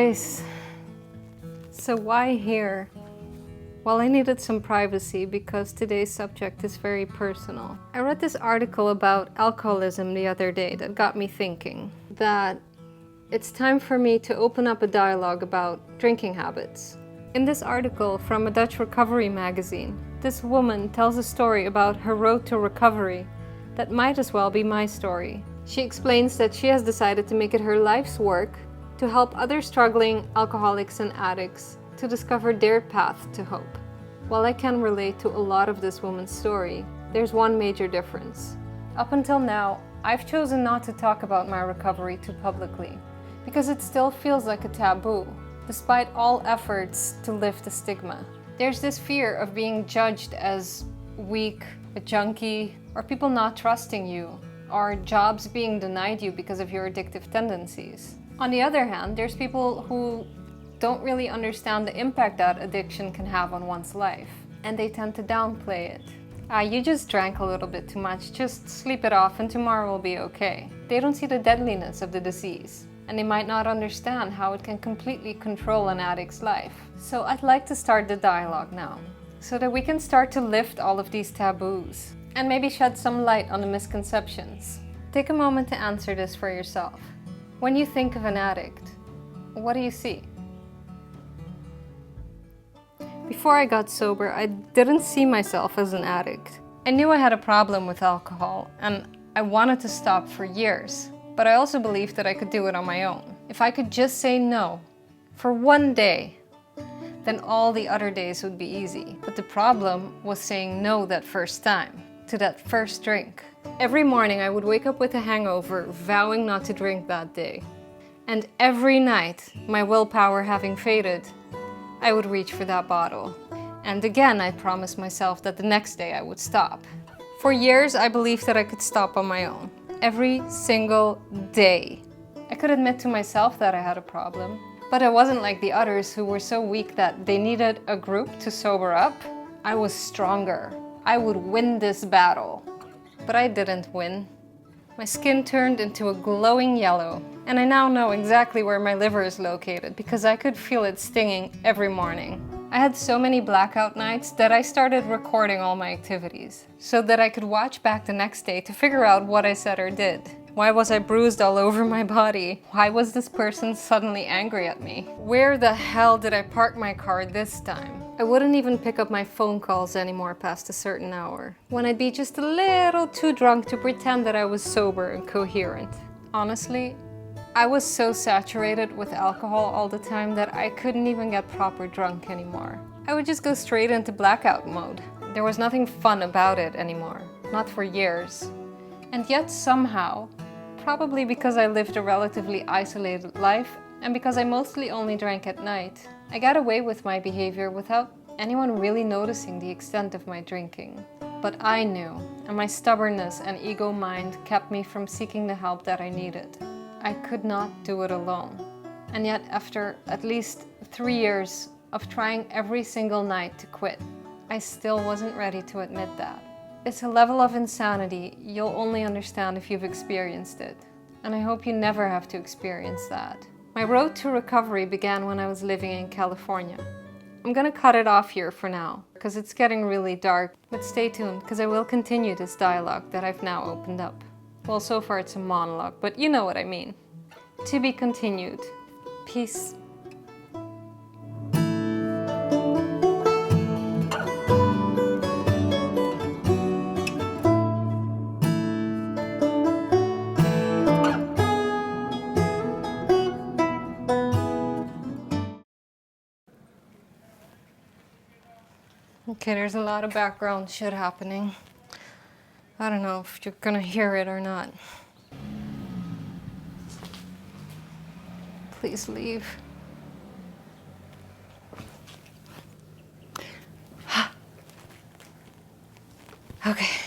place. So why here? Well, I needed some privacy because today's subject is very personal. I read this article about alcoholism the other day that got me thinking that it's time for me to open up a dialogue about drinking habits. In this article from a Dutch recovery magazine, this woman tells a story about her road to recovery that might as well be my story. She explains that she has decided to make it her life's work to help other struggling alcoholics and addicts to discover their path to hope. While I can relate to a lot of this woman's story, there's one major difference. Up until now, I've chosen not to talk about my recovery too publicly because it still feels like a taboo, despite all efforts to lift the stigma. There's this fear of being judged as weak, a junkie, or people not trusting you, or jobs being denied you because of your addictive tendencies. On the other hand, there's people who don't really understand the impact that addiction can have on one's life, and they tend to downplay it. You just drank a little bit too much, just sleep it off and tomorrow will be okay. They don't see the deadliness of the disease, and they might not understand how it can completely control an addict's life. So I'd like to start the dialogue now, so that we can start to lift all of these taboos, and maybe shed some light on the misconceptions. Take a moment to answer this for yourself. When you think of an addict, what do you see? Before I got sober, I didn't see myself as an addict. I knew I had a problem with alcohol, and I wanted to stop for years. But I also believed that I could do it on my own. If I could just say no for one day, then all the other days would be easy. But the problem was saying no that first time, to that first drink. Every morning I would wake up with a hangover, vowing not to drink that day. And every night, my willpower having faded, I would reach for that bottle. And again, I promised myself that the next day I would stop. For years, I believed that I could stop on my own. Every single day. I could admit to myself that I had a problem, but I wasn't like the others who were so weak that they needed a group to sober up. I was stronger. I would win this battle. But I didn't win. My skin turned into a glowing yellow, and I now know exactly where my liver is located because I could feel it stinging every morning. I had so many blackout nights that I started recording all my activities so that I could watch back the next day to figure out what I said or did. Why was I bruised all over my body? Why was this person suddenly angry at me? Where the hell did I park my car this time? I wouldn't even pick up my phone calls anymore past a certain hour, when I'd be just a little too drunk to pretend that I was sober and coherent. Honestly, I was so saturated with alcohol all the time that I couldn't even get proper drunk anymore. I would just go straight into blackout mode. There was nothing fun about it anymore, not for years. And yet somehow, probably because I lived a relatively isolated life and because I mostly only drank at night, I got away with my behavior without anyone really noticing the extent of my drinking. But I knew, and my stubbornness and ego mind kept me from seeking the help that I needed. I could not do it alone. And yet after at least 3 years of trying every single night to quit, I still wasn't ready to admit that. It's a level of insanity you'll only understand if you've experienced it. And I hope you never have to experience that. My road to recovery began when I was living in California. I'm gonna cut it off here for now, because it's getting really dark, but stay tuned, because I will continue this dialogue that I've now opened up. Well, so far it's a monologue, but you know what I mean. To be continued. Peace. Okay, there's a lot of background shit happening. I don't know if you're gonna hear it or not. Please leave. Okay.